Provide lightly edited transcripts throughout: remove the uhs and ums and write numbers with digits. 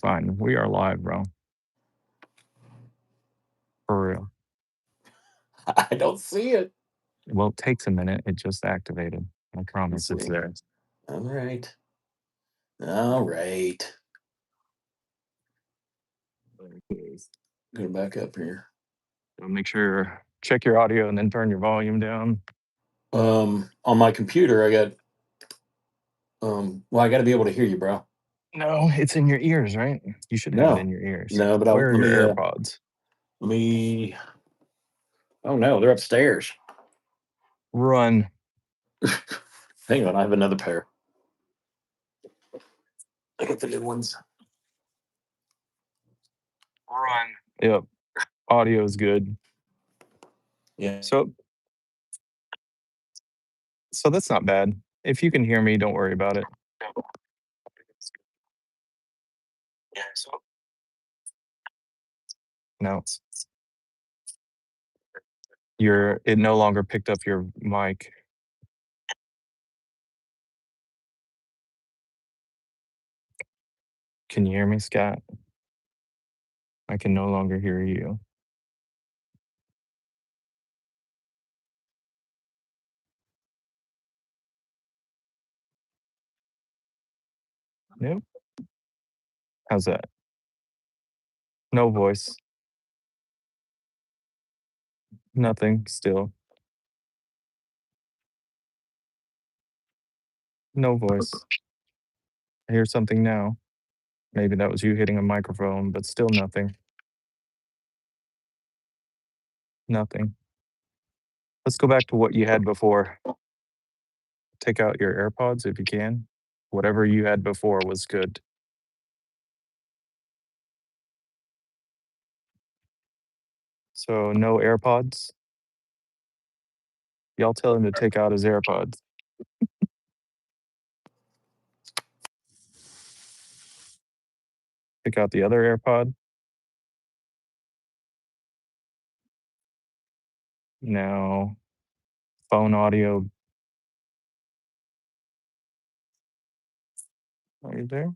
Fine. We are live, bro. For real. I don't see it. Well, it takes a minute. It just activated. I promise it's see. there. All right. All right. Go back up here. So make sure check your audio and then turn your volume down. On my computer, I got. Well, I got to be able to hear you, bro. No, it's in your ears, right? You should have it in your ears. No, but where are let your me. AirPods? Let me. Oh no, they're upstairs. Run. Hang on, I have another pair. I got the new ones. Run. Yep. Audio is good. Yeah. So that's not bad. If you can hear me, don't worry about it. Yeah. So no. It no longer picked up your mic. Can you hear me, Scott? I can no longer hear you. Nope. How's that? No voice. Nothing still. No voice. I hear something now. Maybe that was you hitting a microphone, but still nothing. Nothing. Let's go back to what you had before. Take out your AirPods if you can. Whatever you had before was good. So no AirPods. Y'all tell him to take out his AirPods. Pick out the other AirPod. Now, phone audio. Are you there?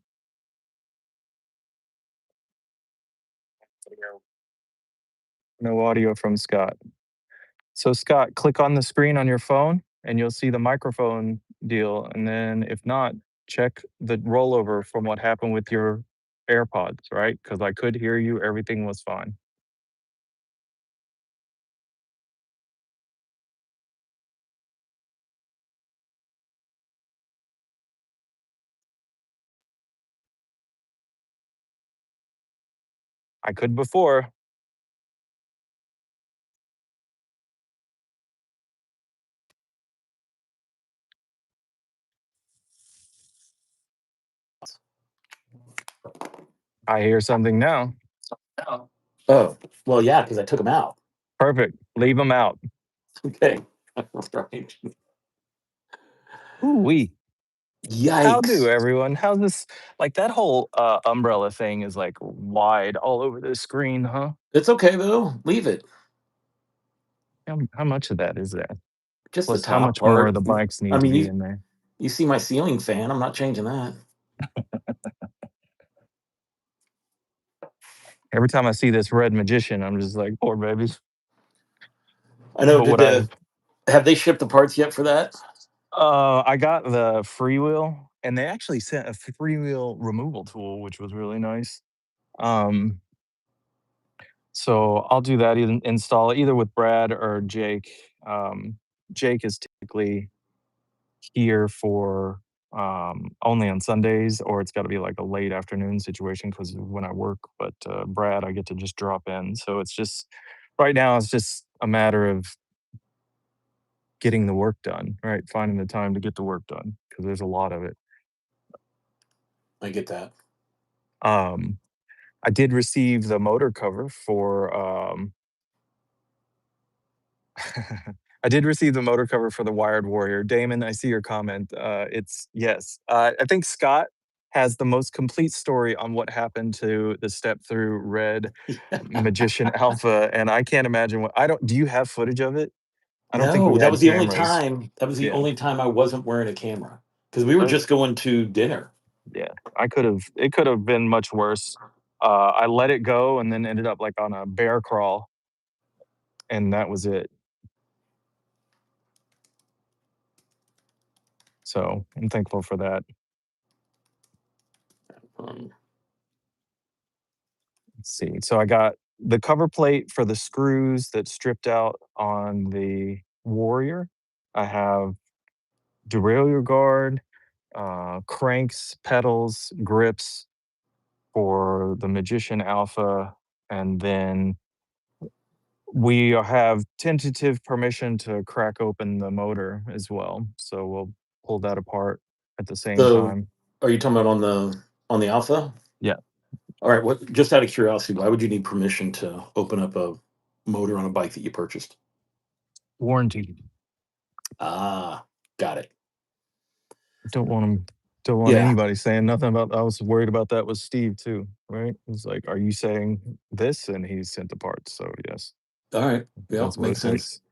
No audio from Scott. So Scott, click on the screen on your phone and you'll see the microphone deal. And then if not, check the rollover from what happened with your AirPods, right? Because I could hear you, everything was fine. I could before. I hear something now. Oh, well, yeah, because I took them out. Perfect. Leave them out. Okay. Right. Ooh-wee. Yikes. How do, everyone? How's this? Like that whole umbrella thing is like wide all over the screen, huh? It's okay though. Leave it. How much of that is there? Just Plus, the how top much part. more of the bikes need to be in there? You see my ceiling fan. I'm not changing that. Every time I see this red magician, I'm just like, poor babies. I know. But have they shipped the parts yet for that? I got the freewheel, and they actually sent a freewheel removal tool, which was really nice. So I'll do that, install it either with Brad or Jake. Jake is typically here for only on Sundays, or it's got to be like a late afternoon situation because when I work. But Brad, I get to just drop in. So it's just right now, it's just a matter of getting the work done, right? Finding the time to get the work done because there's a lot of it. I get that. I did receive the motor cover for I did receive the motor cover for the Wired Warrior. Damon, I see your comment. It's yes. I think Scott has the most complete story on what happened to the step through Red Magician Alpha, and I can't imagine what I don't. Do you have footage of it? I don't think we that had was the cameras. only time. That was the only time I wasn't wearing a camera because we were just going to dinner. Yeah, it could have been much worse. I let it go and then ended up like on a bear crawl, and that was it. So I'm thankful for that. Um, Let's see. So I got the cover plate for the screws that stripped out on the Warrior. I have derailleur guard, cranks, pedals, grips for the Magician Alpha, and then we have tentative permission to crack open the motor as well. So we'll pull that apart at the same so, time. are you talking about on the Alpha? Yeah, All right. What? Just out of curiosity, why would you need permission to open up a motor on a bike that you purchased? warranty. Ah, got it. Don't want 'em don't want Yeah. anybody saying nothing about I was worried about that with Steve too, right? It's like, "Are you saying this?" And he sent the parts, so yes, All right. Yeah, that's what makes it sense. takes.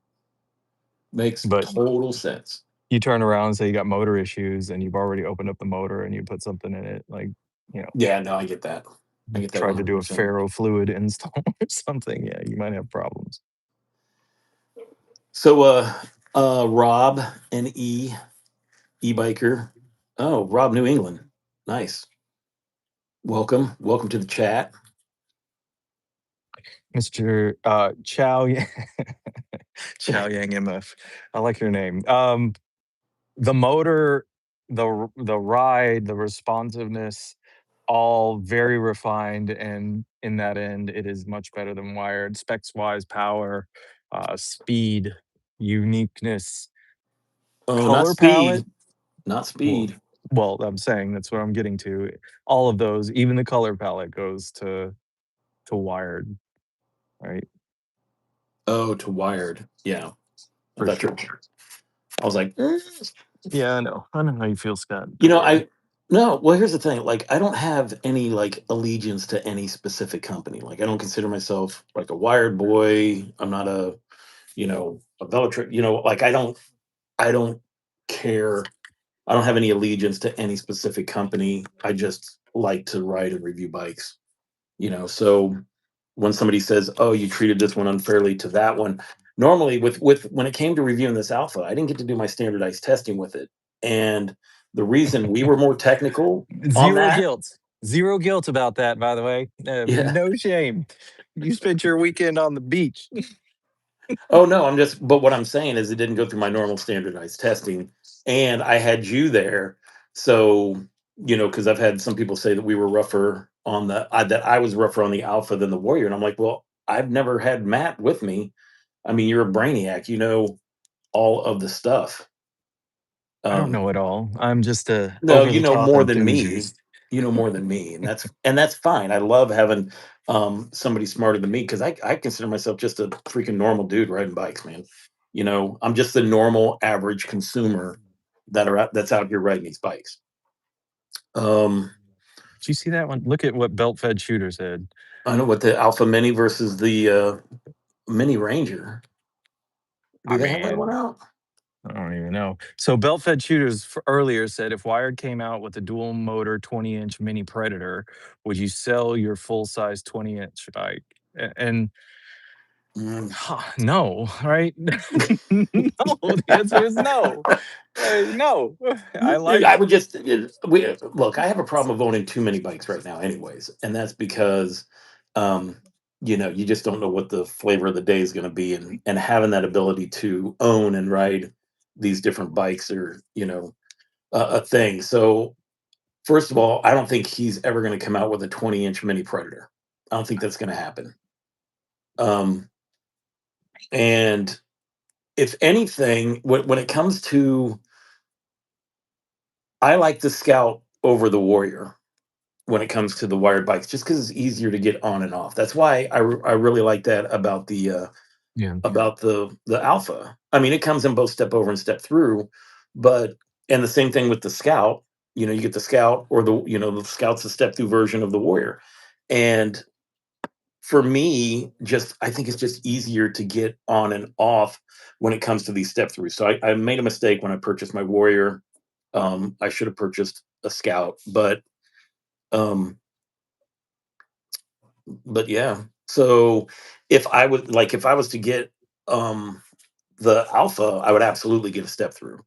Makes But total sense. you turn around and say you got motor issues and you've already opened up the motor and you put something in it, like, you know, Yeah, no, I get that. I get that tried to do a 100%. ferro fluid install or something, yeah, you might have problems. So, Rob and e-biker. Oh, Rob, New England. Nice. Welcome to the chat. Mr. Chow Yang Chow Yang MF. I like your name. The motor, the ride, the responsiveness, all very refined, and in that end, it is much better than wired. Specs wise, power, speed, uniqueness, Oh, not color palette. speed. Not Well, speed. I'm saying that's what I'm getting to. All of those, even the color palette goes to wired, right? Oh, to wired. Yeah. I For thought you sure. I was like, Yeah, I know. I know how you feel, Scott. you Don't know, worry. I no, well, here's the thing. Like, I don't have any like allegiance to any specific company. Like, I don't consider myself like a wired boy. I'm not a Velotric, like I don't care. I don't have any allegiance to any specific company. I just like to ride and review bikes. So when somebody says, "Oh, you treated this one unfairly to that one," normally with when it came to reviewing this Alpha, I didn't get to do my standardized testing with it, and the reason we were more technical on Zero that, guilt. Zero guilt about that, by the way. yeah. No shame. You spent your weekend on the beach. Oh no, but what I'm saying is it didn't go through my normal standardized testing, and I had you there, so because I've had some people say that we were rougher on that I was rougher on the Alpha than the Warrior, and I'm like, well, I've never had Matt with me. I mean, you're a brainiac, you know all of the stuff. I don't Um, know it all. I'm just a no, over you the know top more than me. enthusiast. You know more than me, and that's fine. I love having somebody smarter than me because I consider myself just a freaking normal dude riding bikes, man. I'm just the normal average consumer that's out here riding these bikes. Um, Did you see that one? Look at what belt fed shooter said. I know what the Alpha Mini versus the Mini Ranger. Do I they have that one mean, out? I don't even know. So belt fed shooters earlier said if Wired came out with a dual motor 20-inch mini Predator, would you sell your full size 20-inch bike? And Mm. no, right? No, the answer is no. No, I I like. would just we look. I have a problem of owning too many bikes right now, anyways, and that's because, um, you just don't know what the flavor of the day is going to be, and having that ability to own and ride these different bikes are, a thing. So, first of all, I don't think he's ever going to come out with a 20-inch mini Predator. I don't think that's going to happen. Um, and if anything, when it comes to, I like the Scout over the Warrior when it comes to the wired bikes, just because it's easier to get on and off. That's why I really like that about Yeah. the Alpha. I mean, it comes in both step over and step through, but and the same thing with the Scout. You get the Scout or the Scout's a step through version of the Warrior, and for me, just I think it's just easier to get on and off when it comes to these step throughs. So I made a mistake when I purchased my Warrior. I should have purchased a Scout, um, but yeah. So if I was to get um the Alpha, I would absolutely get a step through.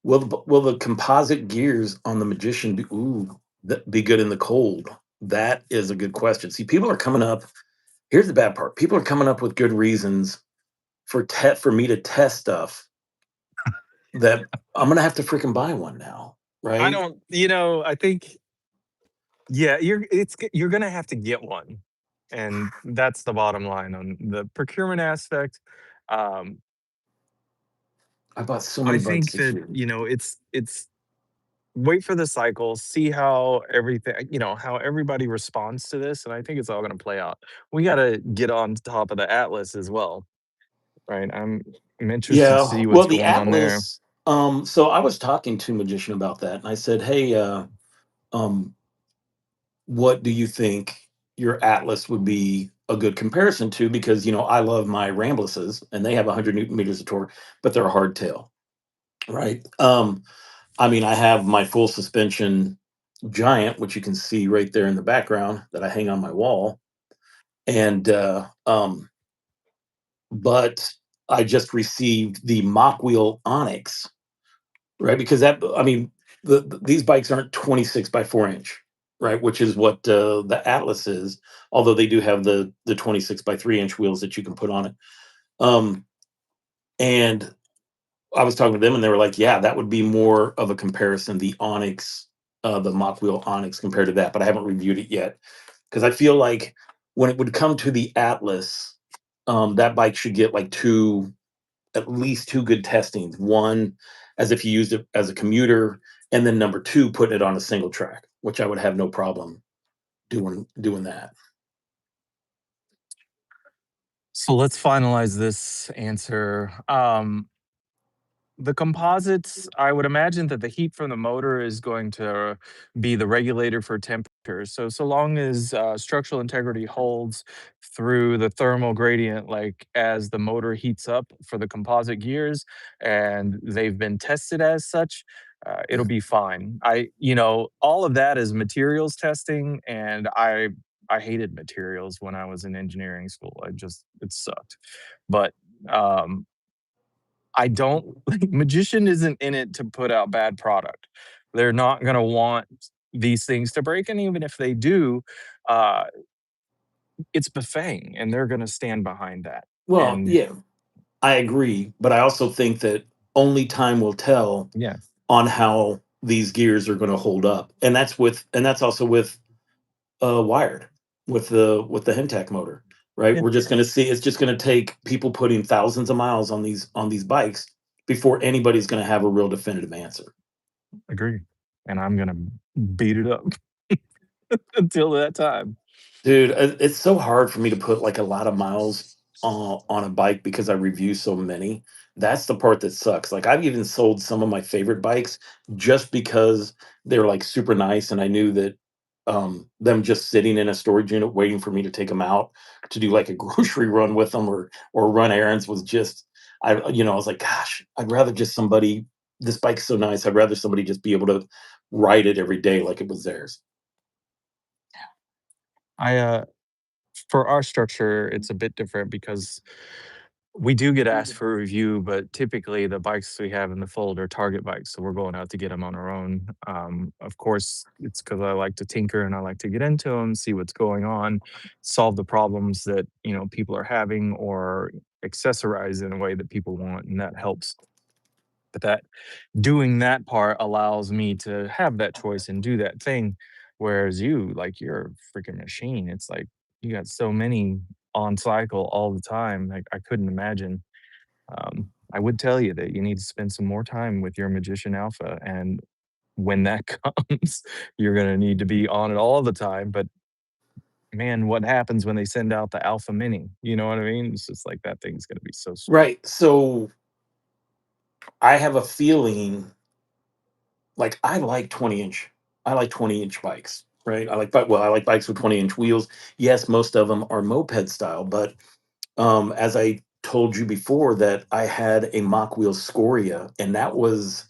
Will the composite gears on the Magician be good in the cold? That is a good question. See, people are coming up. Here's the bad part. People are coming up with good reasons for me to test stuff that I'm gonna have to freaking buy one now, I right? don't, I think, yeah, you're gonna have to get one, and that's the bottom line on the procurement aspect. Um, I bought so many I bikes think this that, year. it's wait for the cycle, see how everything, how everybody responds to this, and I think it's all gonna play out. We gotta get on top of the Atlas as well, right? I'm interested to Yeah, see well, what's the going on there. Atlas. So I was talking to Magician about that, and I said, "Hey, um, what do you think your Atlas would be a good comparison to? Because I love my Rambluses, and they have 100 Newton meters of torque, but they're a hardtail, right? I mean, I have my full suspension Giant, which you can see right there in the background that I hang on my wall, and but I just received the Mock Wheel Onyx, right? Because I mean, these bikes aren't 26 by 4 inch, right? Which is what the Atlas is, although they do have the 26 by 3 inch wheels that you can put on it. Um, and I was talking to them, and they were like, "Yeah, that would be more of a comparison, the Onyx, the Mock Wheel Onyx compared to that." But I haven't reviewed it yet because I feel like when it would come to the Atlas, that bike should get like at least two good testings. One, as if you used it as a commuter, and then number two, putting it on a single track, which I would have no problem doing that. So let's finalize this answer. The composites, I would imagine that the heat from the motor is going to be the regulator for temperature. So long as structural integrity holds through the thermal gradient, like as the motor heats up for the composite gears, and they've been tested as such, it'll Yeah. be fine. All of that is materials testing, and I hated materials when I was in engineering school. It sucked, but. Um, I don't like Magician isn't in it to put out bad product. They're not gonna want these things to break, and even if they do, uh, it's Bafang, and they're gonna stand behind that. Well, And yeah, I agree, but I also think that only time will tell yeah, on how these gears are going to hold up, and that's also with wired with the Hemtech motor, right? yeah, We're just going to see. It's just going to take people putting thousands of miles on these bikes before anybody's going to have a real definitive answer. agree. And I'm gonna beat it up until that time. Dude, it's so hard for me to put like a lot of miles on a bike because I review so many. That's the part that sucks. Like I've even sold some of my favorite bikes just because they're like super nice, and I knew that them just sitting in a storage unit waiting for me to take them out to do like a grocery run with them or run errands was just I was like, gosh, I'd rather just somebody. This bike's so nice. I'd rather somebody just be able to ride it every day like it was theirs. I For our structure, it's a bit different because we do get asked for a review, but typically the bikes we have in the fold are target bikes, so we're going out to get them on our own. Of course, it's because I like to tinker and I like to get into them, see what's going on, solve the problems that people are having, or accessorize in a way that people want, and that helps. But that doing that part allows me to have that choice and do that thing. Whereas you're a freaking machine. It's like you got so many on cycle all the time. Like I couldn't imagine. I would tell you that you need to spend some more time with your Magician Alpha. And when that comes, you're going to need to be on it all the time. But man, what happens when they send out the Alpha Mini? You know what I mean? It's just like that thing's going to be so sweet. Right. So I have a feeling like I like 20-inch bikes, right? I like bikes with 20-inch wheels. Yes, most of them are moped style, but as I told you before that I had a Mach Wheel Scoria, and that was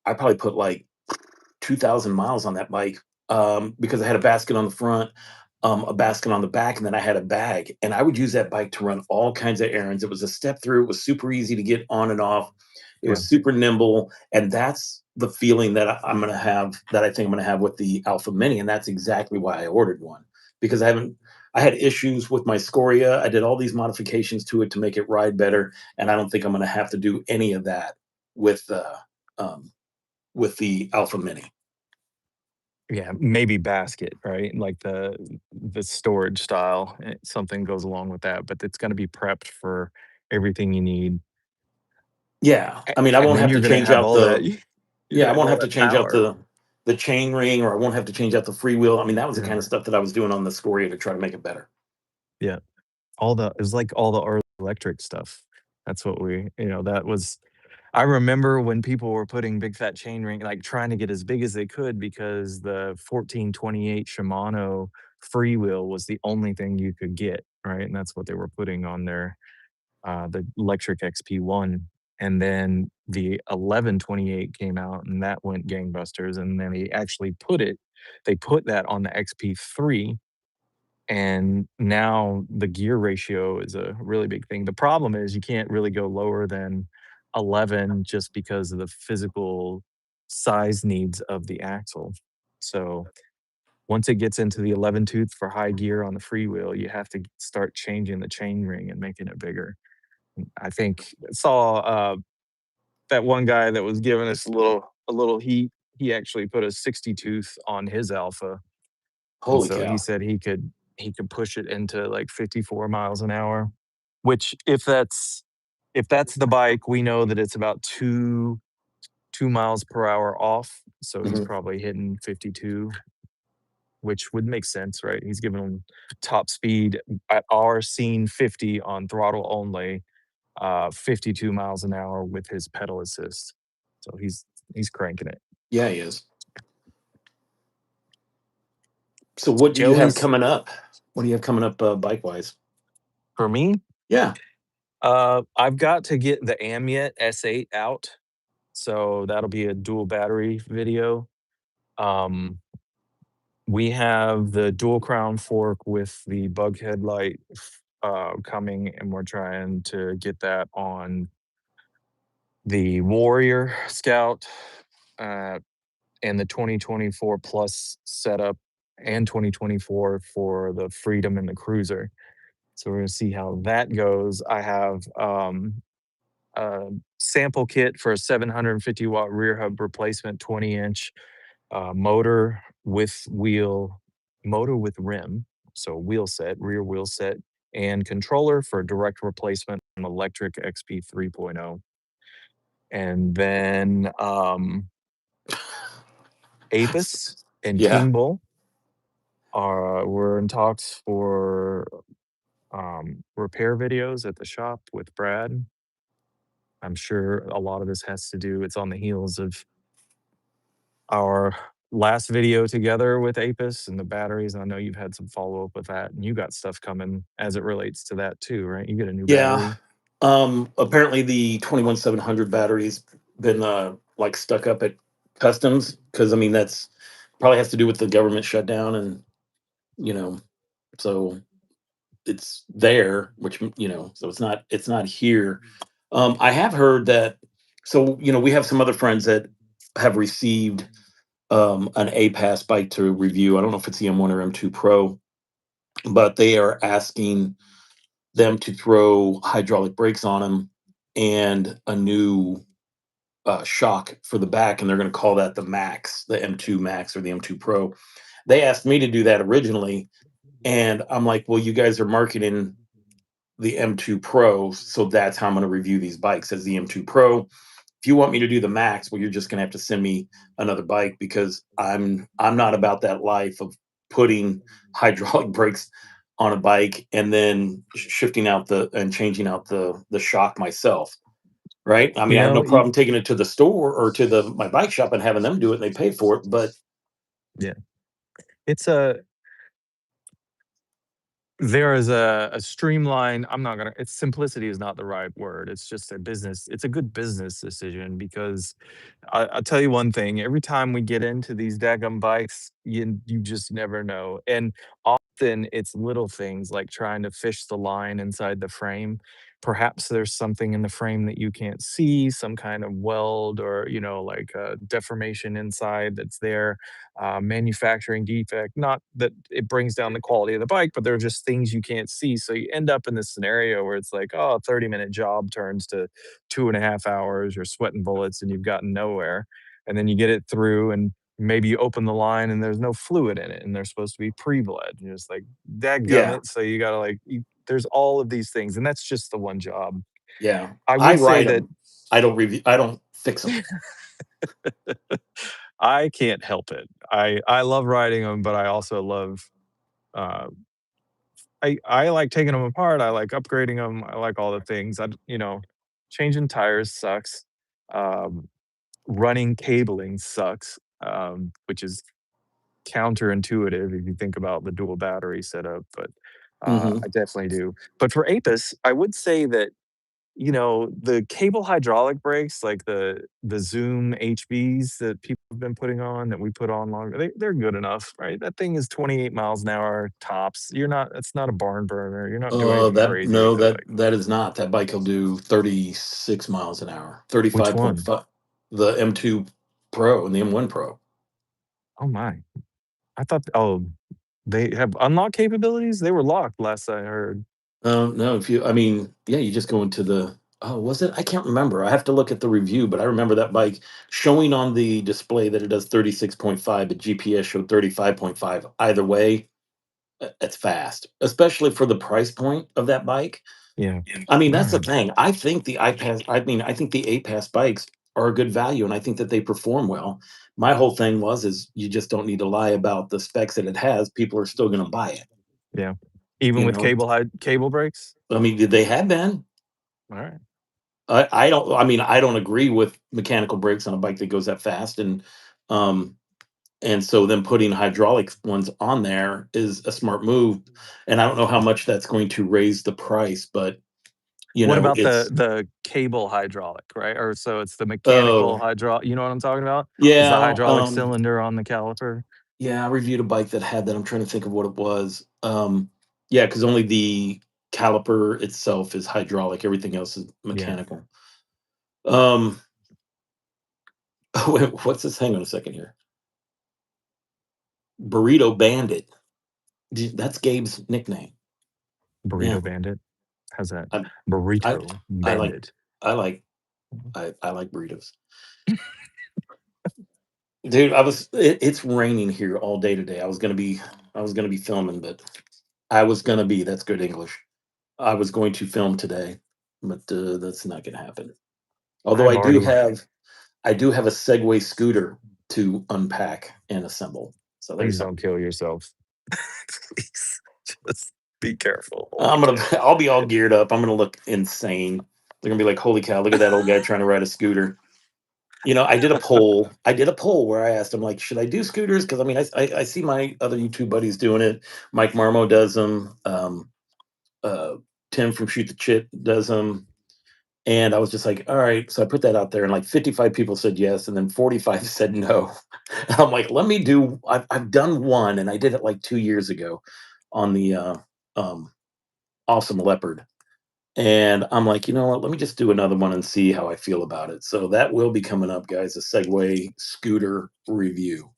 I probably put like 2,000 miles on that bike, because I had a basket on the front, a basket on the back, and then I had a bag. And I would use that bike to run all kinds of errands. It was a step through. It was super easy to get on and off. It Yeah. was super nimble, and that's the feeling that I'm going to have. That I think I'm going to have with the Alpha Mini, and that's exactly why I ordered one because I haven't. I had issues with my Scoria. I did all these modifications to it to make it ride better, and I don't think I'm going to have to do any of that with um, with the Alpha Mini. Yeah, maybe basket, right? Like the storage style, something goes along with that, but it's gonna be prepped for everything you need, Yeah, I mean, I and won't then have you're to gonna change have out all that the you're yeah, I gonna have won't all have to that change out power. the chain ring, or I won't have to change out the freewheel. I mean, that was the Yeah, kind of stuff that I was doing on the Scoria to try to make it better. yeah. It was like all the early electric stuff. That's what that was. I remember when people were putting big fat chain ring, like trying to get as big as they could because the 1428 Shimano freewheel was the only thing you could get, right? And that's what they were putting on the electric XP1. And then the 1128 came out and that went gangbusters. And then they put that on the XP3, and now the gear ratio is a really big thing. The problem is you can't really go lower than 11 just because of the physical size needs of the axle. So once it gets into the 11 tooth for high gear on the freewheel, you have to start changing the chain ring and making it bigger. I think saw that one guy that was giving us a little heat. He actually put a 60 tooth on his Alpha, and Holy so he cow! said he could push it into like 54 miles an hour, which if that's the bike, we know that it's about 2 miles per hour off. So he's Mhm. probably hitting 52, which would make sense, right? He's giving them top speed at our scene 50 on throttle only, 52 miles an hour with his pedal assist. So he's cranking it. Yeah, he is. So, what do you have Joey's coming up? What do you have coming up, bike wise? for me. Yeah. I've got to get the Amyet S8 out, so that'll be a dual battery video. Um, we have the dual crown fork with the bug headlight coming, and we're trying to get that on the Warrior Scout, uh, and the 2024 Plus setup, and 2024 for the Freedom and the Cruiser. So we're gonna see how that goes. I have a sample kit for a 750-watt rear hub replacement, 20-inch motor with rim, so wheel set, rear wheel set, and controller for direct replacement on electric XP 3.0. And then Apis and Yeah. King Bull we're in talks for repair videos at the shop with Brad. I'm sure a lot of this has to do, it's on the heels of our last video together with Apis and the batteries. I know you've had some follow up with that, and you got stuff coming as it relates to that too, right? You get a new Yeah. battery. Apparently the 21700 battery's been like stuck up at customs because I mean that's probably has to do with the government shutdown, and you know, so it's there, which so it's not here. I have heard that. So we have some other friends that have received an A pass bike to review. I don't know if it's the M1 or M2 Pro, but they are asking them to throw hydraulic brakes on them and a new shock for the back, and they're going to call that the Max, the M2 Max or the M2 Pro. They asked me to do that originally, and I'm like, well, you guys are marketing the M2 Pro, so that's how I'm going to review these bikes as the M2 Pro. If you want me to do the Max, well, you're just going to have to send me another bike because I'm not about that life of putting hydraulic brakes on a bike and then shifting out the and changing out the shock myself. Right? I mean, You I have no know, problem taking it to the store or to the my bike shop and having them do it and they pay for it, but yeah, it's a There is a streamline. I'm not gonna. It's simplicity is not the right word. It's just a business. It's a good business decision because I'll tell you one thing. Every time we get into these daggum bikes, you just never know. And often it's little things like trying to fish the line inside the frame. Perhaps there's something in the frame that you can't see, some kind of weld or like a deformation inside that's there, manufacturing defect. Not that it brings down the quality of the bike, but there are just things you can't see. So you end up in this scenario where it's like, oh, a 30-minute job turns to 2.5 hours. You're sweating bullets and you've gotten nowhere. And then you get it through and maybe you open the line and there's no fluid in it and they're supposed to be pre-bled. And you're just like, Yeah, dadgummit. So you gotta there's all of these things, and that's just the one job. yeah. I I would say ride that them. I don't review. I don't fix them. I can't help it. I love riding them, but I also love uh, I like taking them apart. I like upgrading them. I like all the things. Changing tires sucks. Um, Running cabling sucks, which is counterintuitive if you think about the dual battery setup, but I Hmm. definitely do. But for Apis, I would say that the cable hydraulic brakes, like the Zoom HVs that people have been putting on, that we put on longer, they're good enough, right? That thing is 28 miles an hour tops. It's not a barn burner. You're not doing anything That crazy with no, that that bike. that is not. That bike will do 36 miles an hour. Which one? 35.5. The M2 Pro and the M1 Pro. Oh my. They have unlock capabilities? They were locked last I heard. No, if you, I mean, yeah, you just go into the, oh, was it? I can't remember. I have to look at the review, but I remember that bike showing on the display that it does 36.5, but GPS showed 35.5. Either way, it's fast, especially for the price point of that bike. Yeah. I mean, that's the Alright. thing. I think the iPass, I mean, I think the A-Pass bikes are a good value and I think that they perform well. My whole thing is you just don't need to lie about the specs that it has. People are still going to buy it. Yeah. Even You with know, cable brakes? I mean, they have been. Alright. I don't. I mean, I don't agree with mechanical brakes on a bike that goes that fast, um, and so then putting hydraulic ones on there is a smart move. And I don't know how much that's going to raise the price, but What about the it's the cable hydraulic, right? Or so it's the mechanical oh you know what I'm talking about? Is the yeah, hydraulic cylinder on the caliper? yeah. I reviewed a bike that had that. I'm trying to think of what it was. Yeah, because only the caliper itself is hydraulic. Everything else is Yeah. mechanical. Um, what's this? Hang on a second here. Burrito Bandit. That's Gabe's nickname. Yeah, Burrito Bandit? How's that? I I Burrito I like Bandit. I like Mhm. I like burritos. Dude, it's raining here all day today. I was gonna be filming, but I was gonna be that's good English. I was going to film today, but that's not gonna happen. Although I've already I do have a Segway scooter to unpack and assemble. So Please there's don't something. kill yourself. Please, just be careful. Holy cow. I'll be all geared up. I'm gonna look insane. They're gonna be like, "Holy cow! Look at that old guy trying to ride a scooter." I did a poll. I did a poll where I asked him, like, should I do scooters? Because I mean, I see my other YouTube buddies doing it. Mike Marmo does them. Uh, Tim from Shoot the Chit does them. And I was just like, all right. So I put that out there, and like 55 people said yes, and then 45 said no. And I'm like, let me do. I've done one, and I did it like 2 years ago on the um, Awesome Leopard. And I'm like, you know what? Let me just do another one and see how I feel about it. So that will be coming up, guys. A Segway scooter review,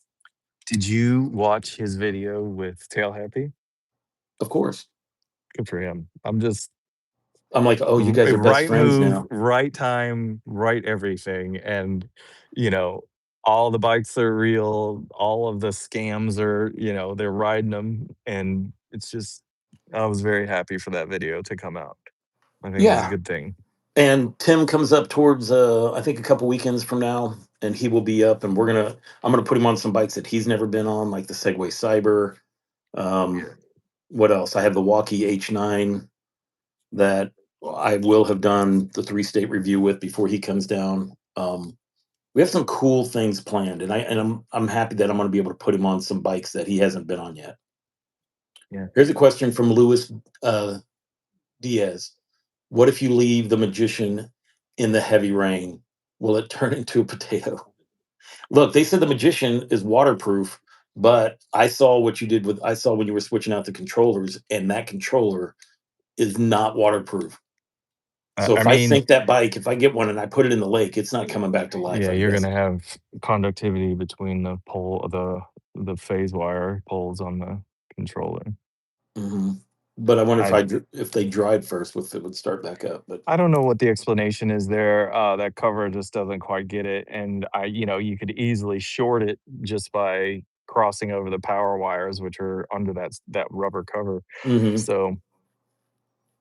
Did you watch his video with Tail Happy? of course. Good for him. I'm just I'm like, oh, you guys are best right friends move, now. right time, right everything, and, you know, all the bikes are real, all of the scams are, they're riding them, and it's just I was very happy for that video to come out. I think that's a Yeah. good thing. And Tim comes up towards I think a couple weekends from now, and he will be up, and I'm gonna put him on some bikes that he's never been on, like the Segway Cyber. Um, what else? I have the Walkie H9 that I will have done the 3 state review with before he comes down. We have some cool things planned, and I'm happy that I'm going to be able to put him on some bikes that he hasn't been on yet. Yeah. Here's a question from Luis Diaz. What if you leave the magician in the heavy rain? Will it turn into a potato? Look, they said the magician is waterproof, but I saw when you were switching out the controllers, and that controller is not waterproof. So I if I mean, sink that bike, if I get one and I put it in the lake, it's not coming back to life, yeah, I'm you're gonna guessing. have conductivity between the phase wire poles on the controller. Hmm. But I wonder I if they dried first, if it would start back up. But I don't know what the explanation is there. That cover just doesn't quite get it, and you could easily short it just by crossing over the power wires, which are under that rubber cover. hmm So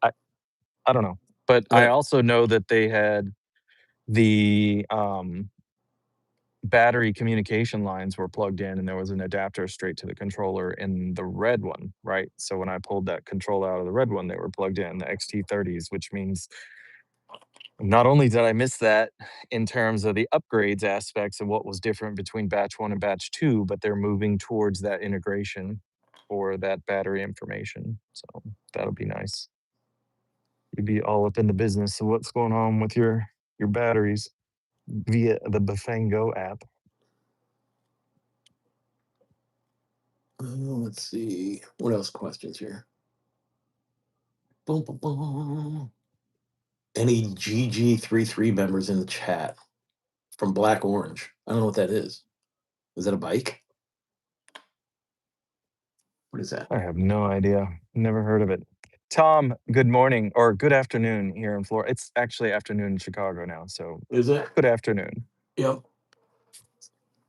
I I don't know, but I yeah, also know that they had the battery communication lines were plugged in, and there was an adapter straight to the controller in the red one, right? So when I pulled that controller out of the red one, they were plugged in the XT30s, which means not only did I miss that in terms of the upgrades aspects of what was different between batch 1 and batch 2, but they're moving towards that integration for that battery information. So that'll be nice. You'd be all up in the business of what's going on with your batteries via the Bafang app. let's see what else questions here. Boom, boom, boom. Any GG33 members in the chat from Black Orange? I don't know what that is. Is that a bike? What is that? I have no idea. Never heard of it. Tom, good morning or good afternoon here in Florida. It's actually afternoon in Chicago now, so Is it? good afternoon. Yep.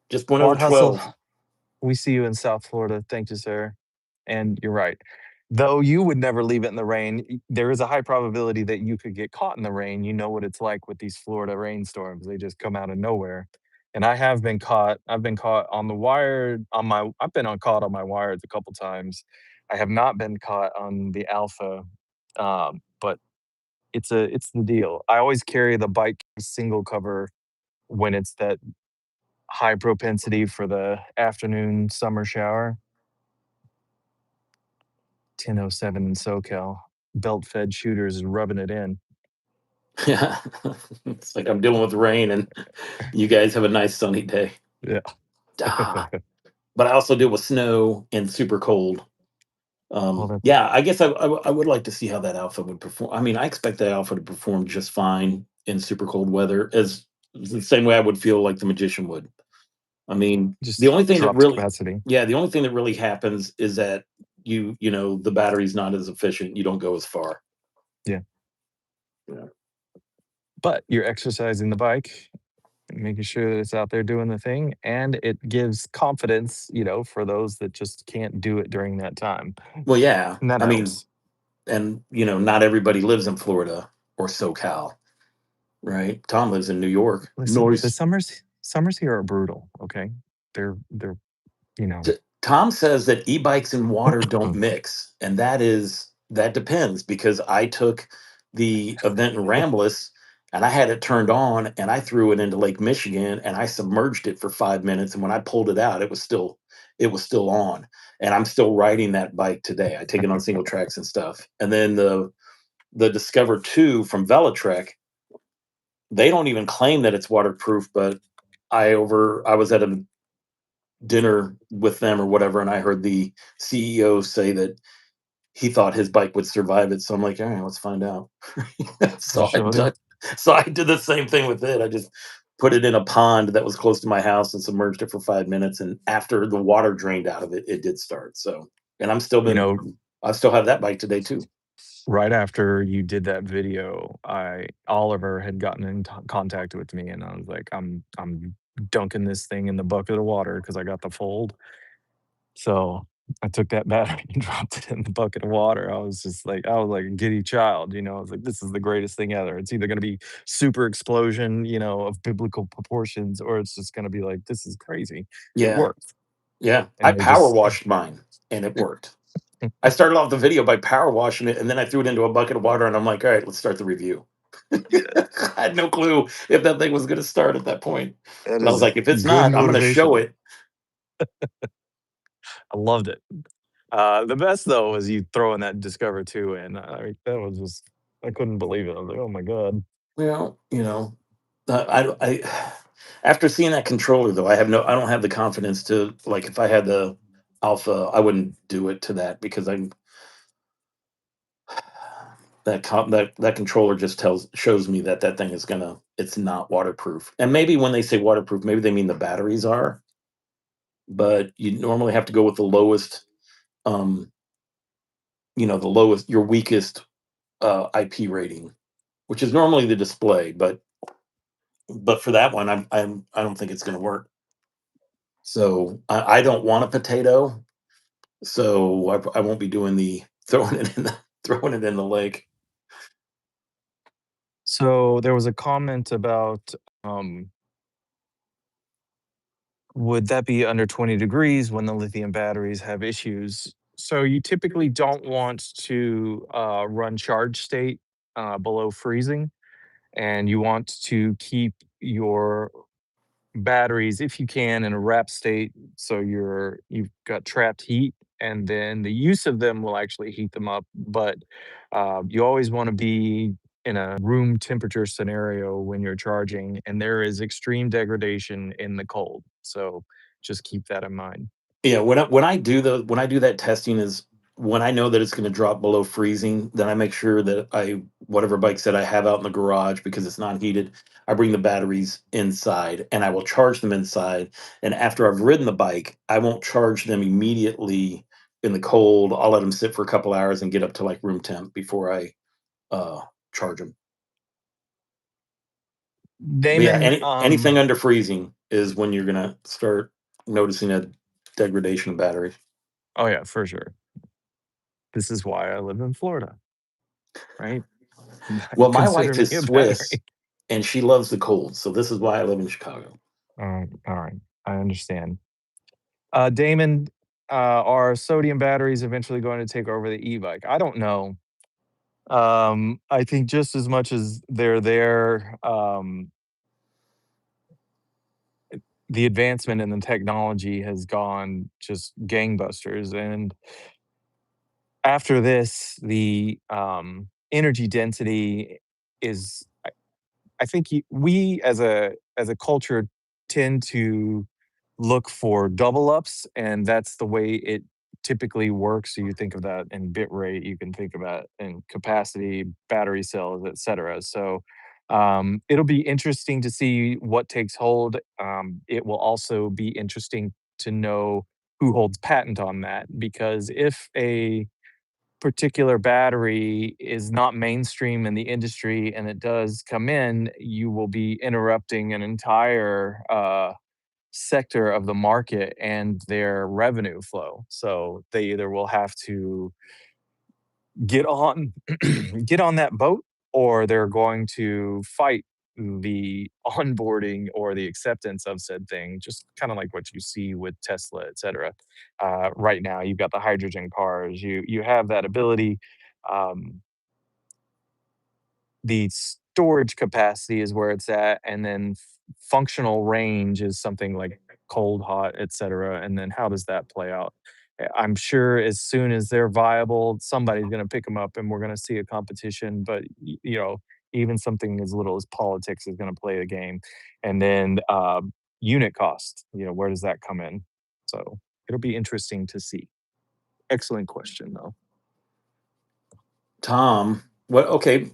Just went over Quad Hustle, 12. we see you in South Florida. Thank you, sir. And you're right. Though you would never leave it in the rain, there is a high probability that you could get caught in the rain. You know what it's like with these Florida rainstorms. They just come out of nowhere. And I have been caught. I've been caught on the wire on my I've been on caught on my wires a couple times. I have not been caught on the Alpha. But it's the deal. I always carry the bike single cover when it's that high propensity for the afternoon summer shower. 10:07 in SoCal. Belt-fed shooters is rubbing it in. Yeah. It's like I'm dealing with rain and you guys have a nice sunny day. Yeah. Ah, but I also deal with snow and super cold. Well, that Yeah, I guess I would like to see how that Alpha would perform. I mean, I expect that Alpha to perform just fine in super cold weather, as the same way I would feel like the Magician would. I mean, the just only thing that dropped really, capacity. yeah, the only thing that really happens is that the battery's not as efficient. You don't go as far. Yeah. Yeah. But you're exercising the bike, making sure that it's out there doing the thing, and it gives confidence, for those that just can't do it during that time, Well, yeah. and that I mean, helps. and not everybody lives in Florida or SoCal, right? Tom lives in New York. Listen, the North. summers here are brutal, okay? They're, you know Tom says that e-bikes and water don't mix, and that depends because I took the event in Rambless and I had it turned on and I threw it into Lake Michigan and I submerged it for 5 minutes, and when I pulled it out, it was still on, and I'm still riding that bike today. I take it on single tracks and stuff, and then the Discover 2 from Velotrek, they don't even claim that it's waterproof, but I was at a dinner with them or whatever, and I heard the CEO say that he thought his bike would survive it. So I'm like, all right, let's find out. You so I showed did, him? so I did the same thing with it. I just put it in a pond that was close to my house and submerged it for 5 minutes. And after the water drained out of it, it did start. So, and You know, I still have that bike today too. right after you did that video, I Oliver had gotten in contact with me, and I was like, I'm dunking this thing in the bucket of water because I got the fold. So I took that battery and dropped it in the bucket of water. I was like a giddy child, I was like, this is the greatest thing ever. It's either gonna be super explosion, of biblical proportions, or it's just gonna be like, this is crazy. It Yeah. worked. Yeah. I And they power just washed mine and it worked. I started off the video by power washing it, and then I threw it into a bucket of water, and I'm like, "All right, let's start the review." I had no clue if that thing was going to start at that point, that but I was is like, "If it's good not, I'm going to show motivation. it." I loved it. The best though was you throwing that Discover 2 in. That was just I couldn't believe it. I was like, "Oh my god." Well, I after seeing that controller though, I don't have the confidence to like if I had the alpha, I wouldn't do it to that because I'm that controller just tells shows me that that thing is gonna it's not waterproof. And maybe when they say waterproof, maybe they mean the batteries are, but you normally have to go with the lowest, um, the lowest, your weakest IP rating, which is normally the display, but for that one, I don't think it's gonna work. So I don't want a potato, so I won't be doing the throwing it in the lake. So there was a comment about would that be under 20 degrees when the lithium batteries have issues? So you typically don't want to run charge state below freezing, and you want to keep your batteries, if you can, in a wrap state, so you've got trapped heat, and then the use of them will actually heat them up. But you always want to be in a room temperature scenario when you're charging, and there is extreme degradation in the cold. So just keep that in mind. Yeah, when I do that testing is when I know that it's gonna drop below freezing, then I make sure that I whatever bikes that I have out in the garage because it's not heated, I bring the batteries inside and I will charge them inside. And after I've ridden the bike, I won't charge them immediately in the cold. I'll let them sit for a couple hours and get up to like room temp before I uh charge them. But yeah, Damon, anything under freezing is when you're gonna start noticing a degradation of batteries. oh yeah, for sure. This is why I live in Florida, right? Well, my Consider wife me is a Swiss, battery. and she loves the cold, so this is why I live in Chicago. All right, I understand. Damon, are sodium batteries eventually going to take over the e-bike? I don't know. I think just as much as they're there, the advancement in the technology has gone just gangbusters. And after this, the energy density is I think we as a culture tend to look for double ups, and that's the way it typically works. So you think of that in bit rate, you can think about in capacity, battery cells, etc. So it'll be interesting to see what takes hold. It will also be interesting to know who holds patent on that, because if a particular battery is not mainstream in the industry and it does come in, you will be interrupting an entire sector of the market and their revenue flow. So they either will have to get on get on that boat, or they're going to fight the onboarding or the acceptance of said thing, just kind of like what you see with Tesla, et cetera. Right now, you've got the hydrogen cars. You have that ability. Um, the storage capacity is where it's at, and then functional range is something like cold, hot, et cetera, and then how does that play out? I'm sure as soon as they're viable, somebody's gonna pick them up, and we're gonna see a competition, but, even something as little as politics is gonna play a game, and then, unit cost, where does that come in? So, it'll be interesting to see. Excellent question, though. Tom, what? Okay,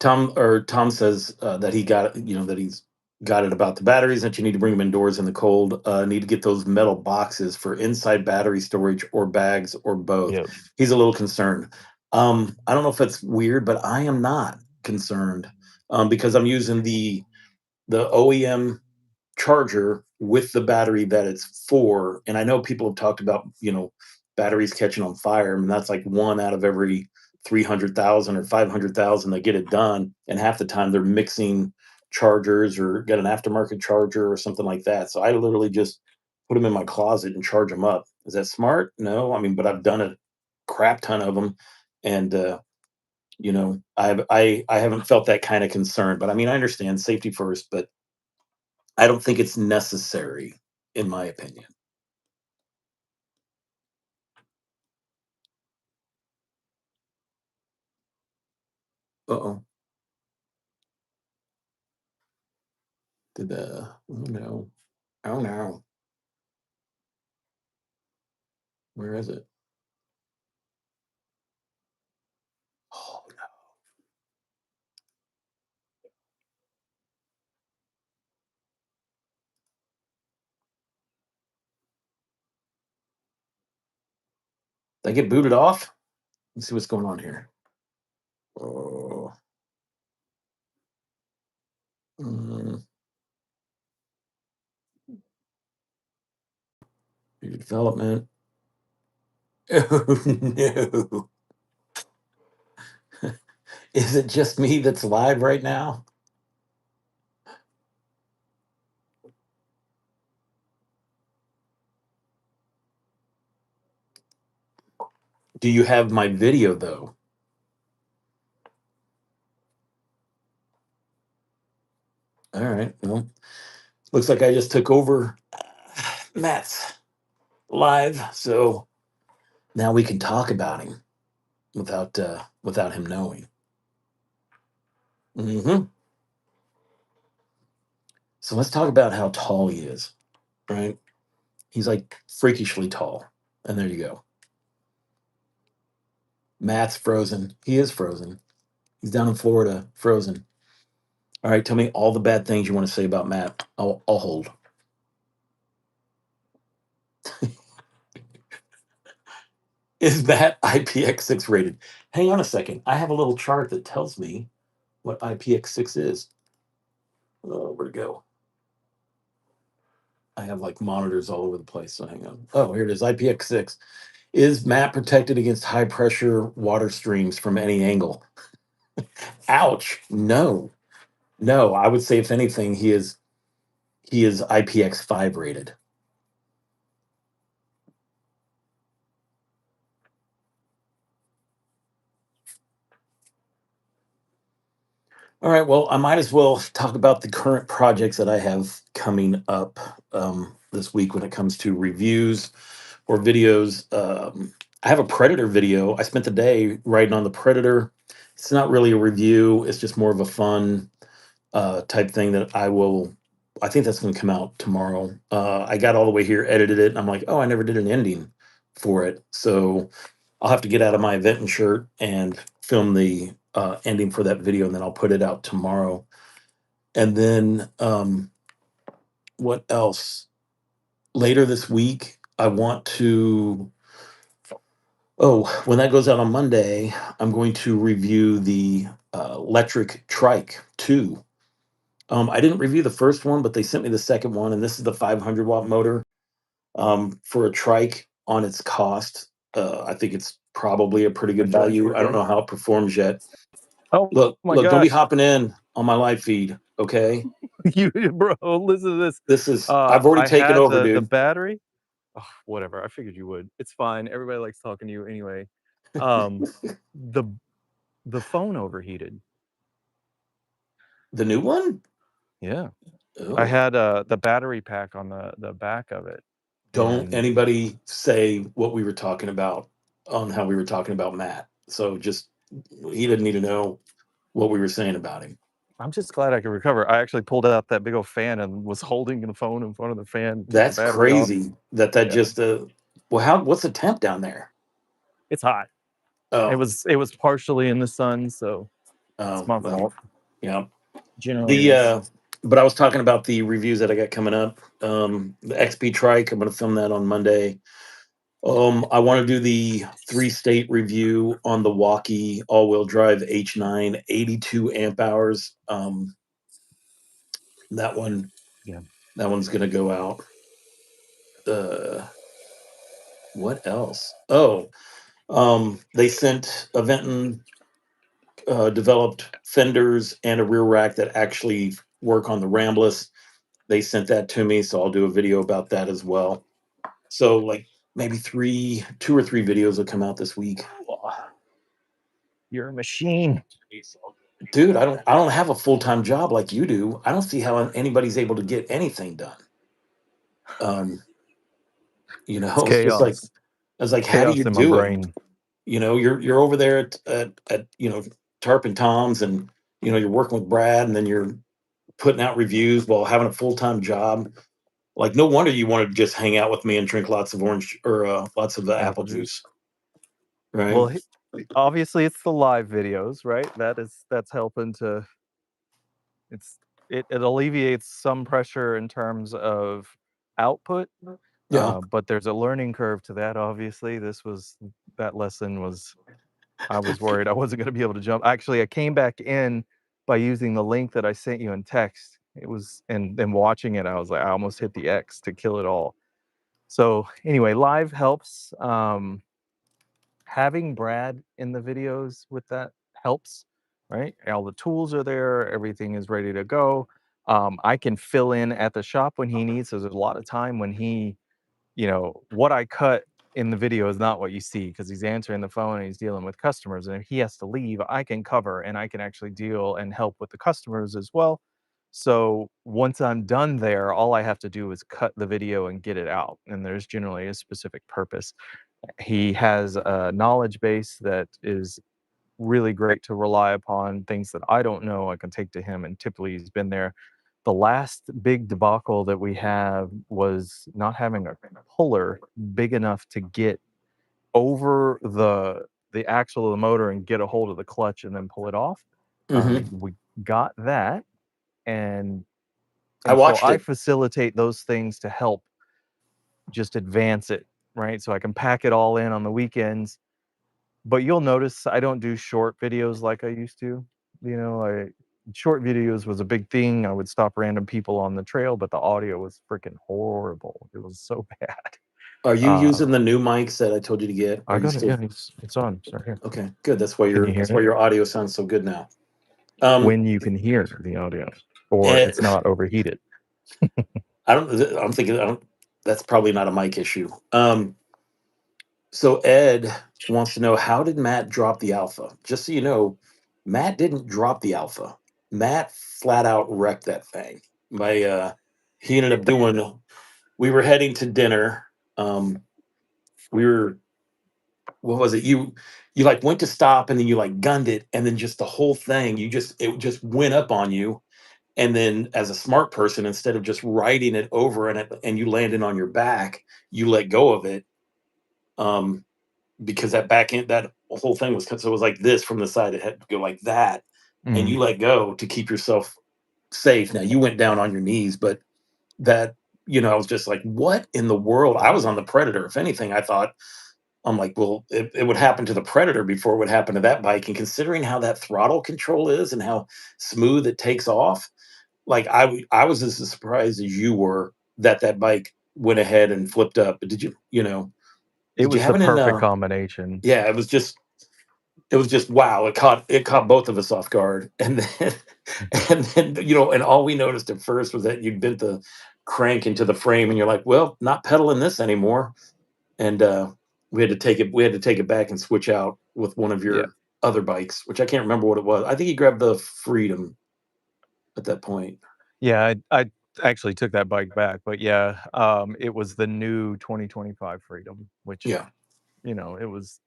Tom says that he got that he's got it about the batteries that you need to bring them indoors in the cold. Need to get those metal boxes for inside battery storage or bags or both. Yep. He's a little concerned. I don't know if it's weird, but I am not concerned because I'm using the OEM charger with the battery that it's for. And I know people have talked about, batteries catching on fire. I mean, that's like one out of every 300,000 or 500,000 that get it done. And half the time they're mixing chargers or get an aftermarket charger or something like that. So I literally just put them in my closet and charge them up. Is that smart? No. I mean, but I've done a crap ton of them. And, I haven't felt that kind of concern, but I mean, I understand safety first, but I don't think it's necessary, in my opinion. Uh-oh. Oh no. Oh no. Where is it? Oh no. Did I get booted off? Let's see what's going on here. Oh. Mm, development. Oh no. Is it just me that's live right now? Do you have my video though? All right. Well, looks like I just took over Matt's live, so now we can talk about him without him knowing. Hmm. So let's talk about how tall he is. Right? He's like freakishly tall, and there you go. Matt's frozen. He is frozen. He's down in Florida, frozen. All right, tell me all the bad things you want to say about Matt. I'll hold. Is that IPX6 rated? Hang on a second. I have a little chart that tells me what IPX6 is. Oh, where'd it go? I have like monitors all over the place. So hang on. Oh, here it is. IPX6. Is Matt protected against high pressure water streams from any angle? Ouch. No. No, I would say if anything, he is IPX5 rated. All right. Well, I might as well talk about the current projects that I have coming up this week when it comes to reviews or videos. I have a Predator video. I spent the day writing on the Predator. It's not really a review. It's just more of a fun type thing that I will. I think that's going to come out tomorrow. I got all the way here, edited it, and I'm like, oh, I never did an ending for it. So I'll have to get out of my event shirt and film the ending for that video, and then I'll put it out tomorrow. And then what else? Later this week, I want to. Oh, when that goes out on Monday, I'm going to review the electric trike 2. I didn't review the first one, but they sent me the second one, and this is the 500-watt motor for a trike on its cost. I think it's probably a pretty good value. I don't know how it performs yet. Oh Look, my look, don't be gosh. hopping in on my live feed, okay? You bro, listen to this. This is I've already I taken had over, the dude. battery. Oh, whatever. I figured you would. It's fine. Everybody likes talking to you anyway. Um, the the phone overheated. The new one? Yeah. I Oh. had the battery pack on the back of it. Don't And anybody say what we were talking about on how we were talking about Matt. So just he didn't need to know what we were saying about him. I'm just glad I could recover. I actually pulled out that big old fan and was holding the phone in front of the fan, took the That's battery off. crazy that Yeah. just well, how what's the temp down there? It's hot. Oh, It was partially in the sun, so it's oh, my well, fault. yeah. Generally The is. but I was talking about the reviews that I got coming up. The XP trike, I'm gonna film that on Monday. I want to do the 3-state review on the Walkie all-wheel drive H9, 82 amp hours. That one, Yeah. that one's gonna go out. What else? Oh, they sent Aventon developed fenders and a rear rack that actually work on the Rambless. They sent that to me, so I'll do a video about that as well. So like maybe 2 or 3 videos will come out this week. You're a machine. Dude, I don't have a full-time job like you do. I don't see how anybody's able to get anything done. Um, It's it's just like chaos. I was like, how do you Chaos in my do it? brain. You're over there at tarping toms, and you're working with Brad, and then you're putting out reviews while having a full-time job. Like, no wonder you wanted to just hang out with me and drink lots of orange or lots of apple Apple juice. juice, right? Well, obviously it's the live videos, right? That's helping to it's it alleviates some pressure in terms of output, Yeah. but there's a learning curve to that. Obviously, that lesson was I was worried I wasn't going to be able to jump. Actually, I came back in by using the link that I sent you in text. It was and then watching it, I was like, I almost hit the X to kill it all. So anyway, live helps. Having Brad in the videos with that helps, right? All the tools are there, everything is ready to go. I can fill in at the shop when he needs. So there's a lot of time when what I cut in the video is not what you see because he's answering the phone and he's dealing with customers. And if he has to leave, I can cover and I can actually deal and help with the customers as well. So once I'm done there, all I have to do is cut the video and get it out. And there's generally a specific purpose. He has a knowledge base that is really great to rely upon. Things that I don't know, I can take to him, and typically he's been there. The last big debacle that we have was not having a puller big enough to get over the axle of the motor and get a hold of the clutch and then pull it off. Hmm. We got that, and I so watched I it. facilitate those things to help just advance it, right? So I can pack it all in on the weekends. But you'll notice I don't do short videos like I used to. I short videos was a big thing. I would stop random people on the trail, but the audio was freaking horrible. It was so bad. Are you Uh, using the new mics that I told you to get? Are I you got it. still Yeah, it's on. It's right here. okay? Good. That's why Can your you hear that's why it? your audio sounds so good now. Um, When you can hear the audio, or eh, it's not overheated. I don't. I'm thinking. I don't. That's probably not a mic issue. So Ed wants to know, how did Matt drop the alpha? Just so you know, Matt didn't drop the alpha. Matt flat out wrecked that thing. My He ended up doing. We were heading to dinner. We were, what was it? You like went to stop, and then you like gunned it, and then just the whole thing, it just went up on you. And then, as a smart person, instead of just riding it over and you landed on your back, you let go of it. Um, because that back end, that whole thing was cut. So it was like this from the side. It had to go like that, and Mm. you let go to keep yourself safe. Now you went down on your knees, but that, I was just like, what in the world? I was on the Predator. If anything, I thought, I'm like, well, it would happen to the Predator before it would happen to that bike. And considering how that throttle control is and how smooth it takes off, like I was as surprised as you were that that bike went ahead and flipped up. But It did you was have the it in perfect combination. yeah, it was just wow. It caught both of us off guard. And then and all we noticed at first was that you'd bent the crank into the frame, and you're like, well, not pedaling this anymore. And we had to take it back and switch out with one of Yeah. your other bikes, which I can't remember what it was. I think you grabbed the Freedom at that point. Yeah, I actually took that bike back, but yeah, it was the new 2025 Freedom, which, Yeah. it was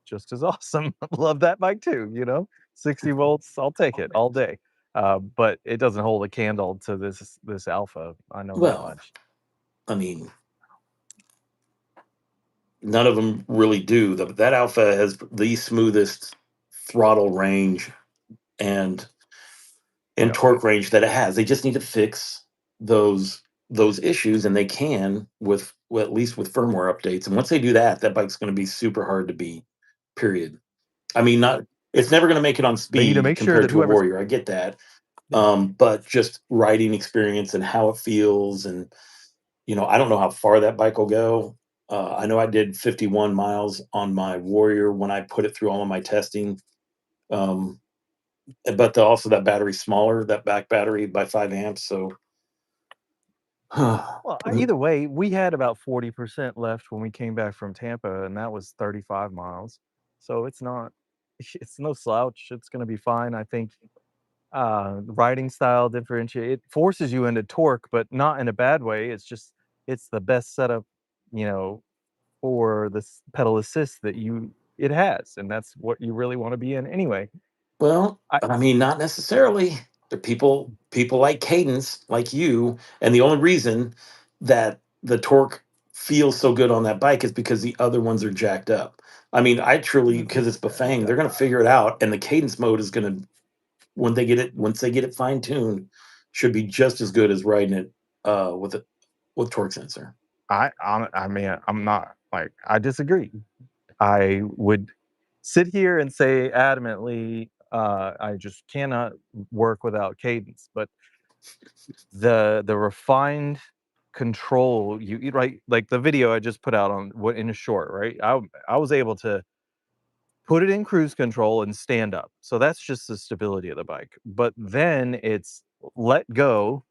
just as awesome. Love that bike too. 60 volts, I'll take it all day. But it doesn't hold a candle to this Alpha. I know that Well, much. I mean, none of them really do. That Alpha has the smoothest throttle range and Yeah. torque range that it has. They just need to fix those those issues, and they can with, well, at least with firmware updates. And once they do that, that bike's going to be super hard to beat. Period. I mean, not it's never going to make it on They need to speed make sure compared that to a whoever's Warrior. I get that. yeah. But just riding experience and how it feels, and I don't know how far that bike will go. I know I did 51 miles on my Warrior when I put it through all of my testing. Um, but also that battery's smaller, that back battery by 5 amps. So, Well, either way, we had about 40% left when we came back from Tampa, and that was 35 miles. So it's not it's no slouch. It's gonna be fine. I think riding style differentiate it forces you into torque, but not in a bad way. It's the best setup, you know, for this pedal assist that it has, and that's what you really wanna be in anyway. Well, I I mean, not necessarily. The people like Cadence, like you, and the only reason that the torque feels so good on that bike is because the other ones are jacked up. I mean, I truly, because it's Bafang, they're gonna figure it out, and the cadence mode is gonna, once they get it fine tuned, should be just as good as riding it with it with torque sensor. I mean, I'm not like, I disagree. I would sit here and say adamantly, I just cannot work without cadence, but the refined control you right, like the video I just put out on what in a short, right? I was able to put it in cruise control and stand up. So that's just the stability of the bike. But then it's let go,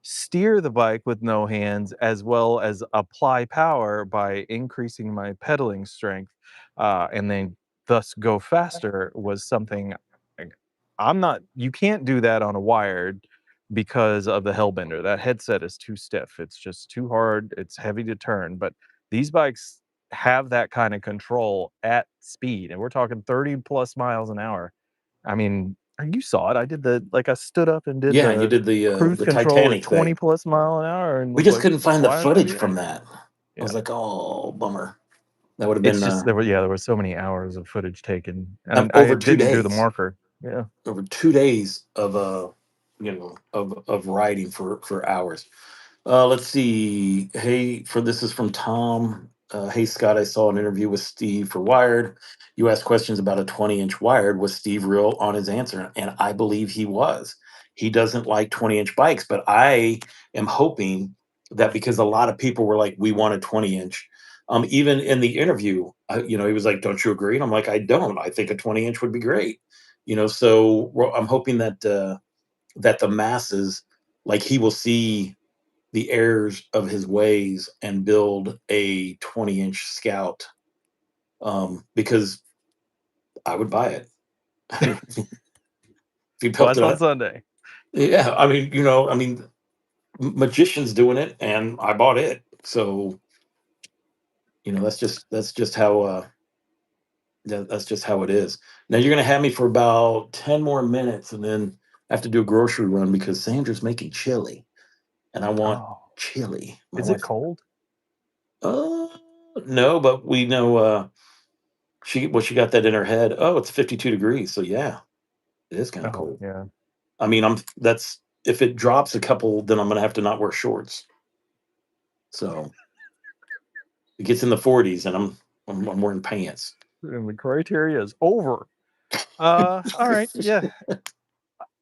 steer the bike with no hands, as well as apply power by increasing my pedaling strength, and then thus go faster was something like, I'm not you can't do that on a wired because of the Hellbender. That headset is too stiff. It's just too hard. It's heavy to turn. But these bikes have that kind of control at speed, and we're talking 30 plus miles an hour. I mean, you saw it. I did the like I stood up and did Yeah, you the did cruise the control at Titanic 20 thing. plus mile an hour and We was just like, couldn't find the "Why did I footage do from that?" that. I was Yeah. like, oh, bummer. That would have It's been just there were so many hours of footage taken, and I over two didn't do the days. marker. Yeah. Over 2 days of of riding for hours. Let's see. Hey, for this is from Tom. Hey Scott, I saw an interview with Steve for Wired. You asked questions about a 20-inch Wired. Was Steve real on his answer? And I believe he was. He doesn't like 20-inch bikes, but I am hoping that because a lot of people were like, we want a 20-inch. Even in the interview, he was like, "Don't you agree?" And I'm like, "I don't. I think a 20-inch would be great." So I'm hoping that that the masses, like he will see the errors of his ways and build a 20-inch Scout, because I would buy it. If he Well, built that's it on up. Sunday. Yeah, Magician's doing it, and I bought it. So that's just how that's just how it is. Now you're gonna have me for about 10 more minutes, and then I have to do a grocery run because Sandra's making chili, and I want Oh, chili. My is it wife, cold? uh, no, but we know she got that in her head. Oh, it's 52 degrees. So yeah, it is kind of Oh, cold. yeah. I mean, that's if it drops a couple, then I'm gonna have to not wear shorts. So it gets in the 40s, and I'm wearing pants. And the criteria is over. All right. Yeah.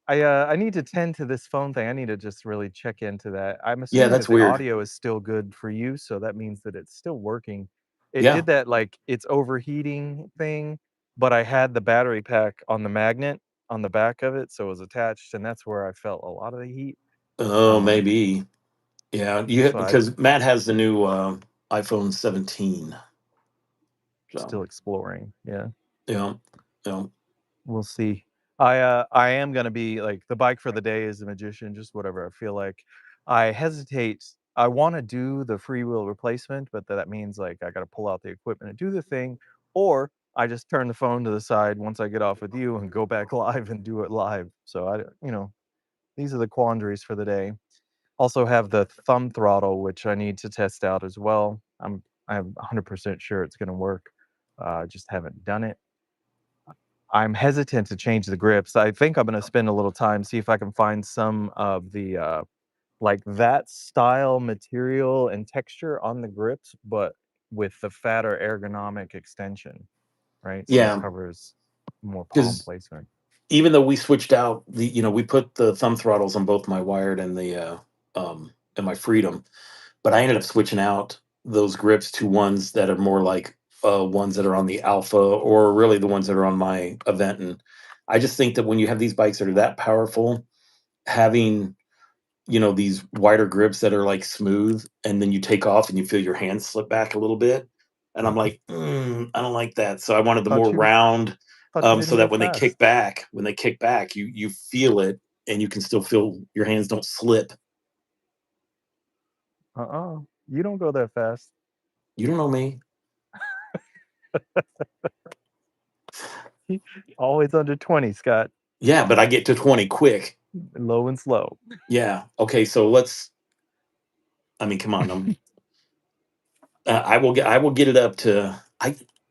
I need to tend to this phone thing. I need to just really check into that. I'm Yeah, assuming that that's the weird. audio is still good for you, so that means that it's still working. It Yeah. did that like it's overheating thing, but I had the battery pack on the magnet on the back of it, so it was attached, and that's where I felt a lot of the heat. Oh, Um, maybe. Yeah, so I'm because Matt has the new iPhone 17. So still exploring. Yeah. yeah, yeah, We'll see. I am gonna be like the bike for the day is the magician, just whatever I feel like. I hesitate. I wanna do the free wheel replacement, but that means like I gotta pull out the equipment and do the thing, or I just turn the phone to the side once I get off with you and go back live and do it live. So these are the quandaries for the day. Also have the thumb throttle, which I need to test out as well. I'm 100% sure it's gonna work. Just haven't done it. I'm hesitant to change the grips. I think I'm gonna spend a little time, see if I can find some of the, like, that style material and texture on the grips, but with the fatter ergonomic extension, right? So it yeah. covers more palm Because placement. even though we switched out we put the thumb throttles on both my wired and my Freedom, but I ended up switching out those grips to ones that are more like ones that are on the Alpha, or really the ones that are on my Event. And I just think that when you have these bikes that are that powerful, having these wider grips that are like smooth, and then you take off and you feel your hands slip back a little bit. And I'm like, I don't like that. So I wanted the Thought more you round, thought you so didn't that go fast. when they kick back, you feel it, and you can still feel your hands don't slip. Uh-uh, you don't go that fast. You don't know me. Always under 20, Scott. Yeah, but I get to 20 quick. Low and slow. Yeah. Okay. So let's. I mean, come on. I will get it up to.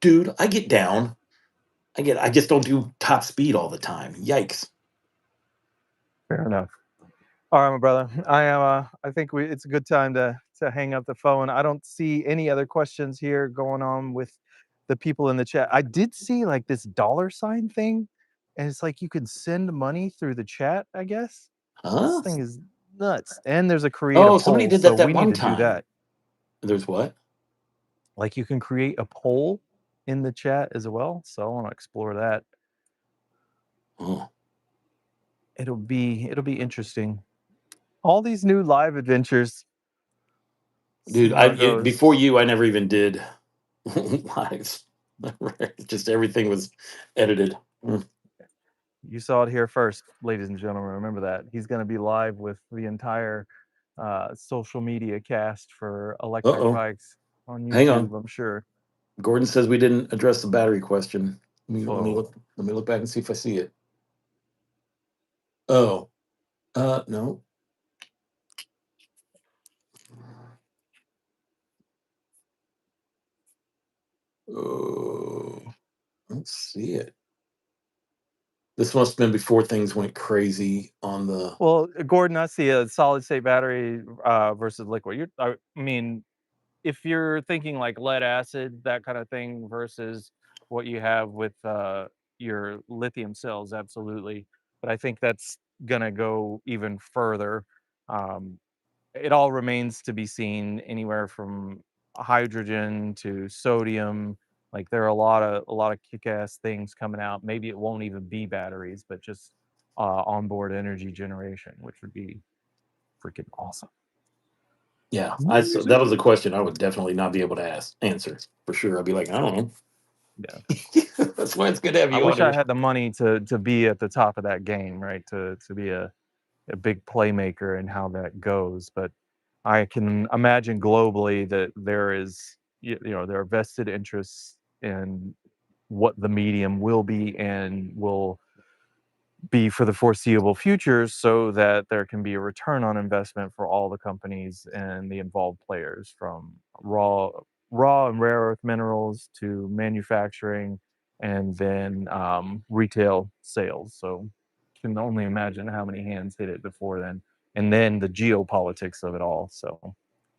Dude. I get down. I just don't do top speed all the time. Yikes. Fair enough. All right, my brother. I think it's a good time to hang up the phone. I don't see any other questions here going on with the people in the chat. I did see like this dollar sign thing, and it's like you can send money through the chat, I guess. This Huh? thing is nuts. And there's a create a Oh, somebody poll, did so that we need one to do time. that. There's what? Like you can create a poll in the chat as well. So I want to explore that. Oh. It'll be interesting. All these new live adventures. Dude, See how it goes. before you, I never even did lives. Just everything was edited. Mm. You saw it here first, ladies and gentlemen. Remember that. He's going to be live with the entire social media cast for Electric Uh-oh. Bikes on Hang on. YouTube, I'm sure. Gordon says we didn't address the battery question. Let me Oh, look. Let me look back and see if I see it. Oh, no. Oh, I don't see it. This must have been before things went crazy on the. well, Gordon, I see a solid state battery versus liquid. I mean, if you're thinking like lead acid, that kind of thing, versus what you have with your lithium cells, absolutely. But I think that's gonna go even further. Um, it all remains to be seen, anywhere from hydrogen to sodium. Like there are a lot of kick-ass things coming out. Maybe it won't even be batteries, but just onboard energy generation, which would be freaking awesome. Yeah, that was a question I would definitely not be able to answer for sure. I'd be like, I don't know. Yeah. That's why it's good to have I you on wish I here. had the money to be at the top of that game, right? To be a big playmaker and how that goes. But I can imagine globally that there is, there are vested interests in what the medium will be and will be for the foreseeable future, so that there can be a return on investment for all the companies and the involved players, from raw and rare earth minerals to manufacturing, and then retail sales. So can only imagine how many hands hit it before then, and then the geopolitics of it all. So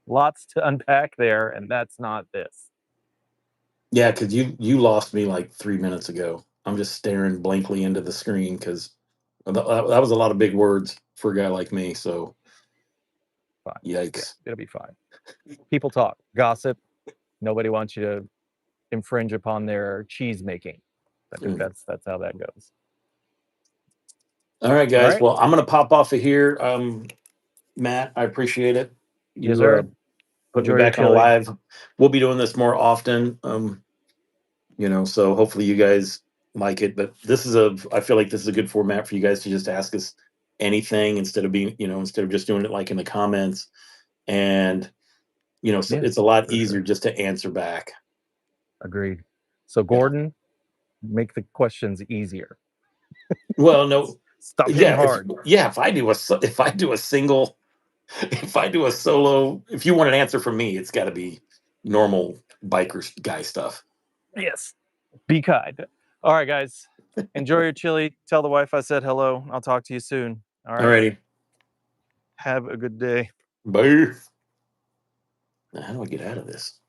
lots to unpack there, and that's not this. Yeah, because you lost me like 3 minutes ago. I'm just staring blankly into the screen because that was a lot of big words for a guy like me. So Fine. Yeah, yikes. it'll be fine. People talk, gossip. Nobody wants you to infringe upon their cheese making. I think Mm. that's how that goes. All right, All guys. right. Well, I'm gonna pop off of here. Matt, I appreciate it. Yes, You sir. put me Enjoy your back on chili. live. We'll be doing this more often. So hopefully you guys like it. But I feel like this is a good format for you guys to just ask us anything instead of just doing it like in the comments. And so Yeah, it's a lot for easier sure. just to answer back. Agreed. So Yeah. Gordon, make the questions easier. Well, no. Stop hitting Yeah, hard. if I do a single if I do a solo, if you want an answer from me, it's got to be normal biker guy stuff. Yes. Be kind. All right, guys. Enjoy your chili. Tell the wife I said hello. I'll talk to you soon. All right. Alrighty. Have a good day. Bye. Now, how do I get out of this?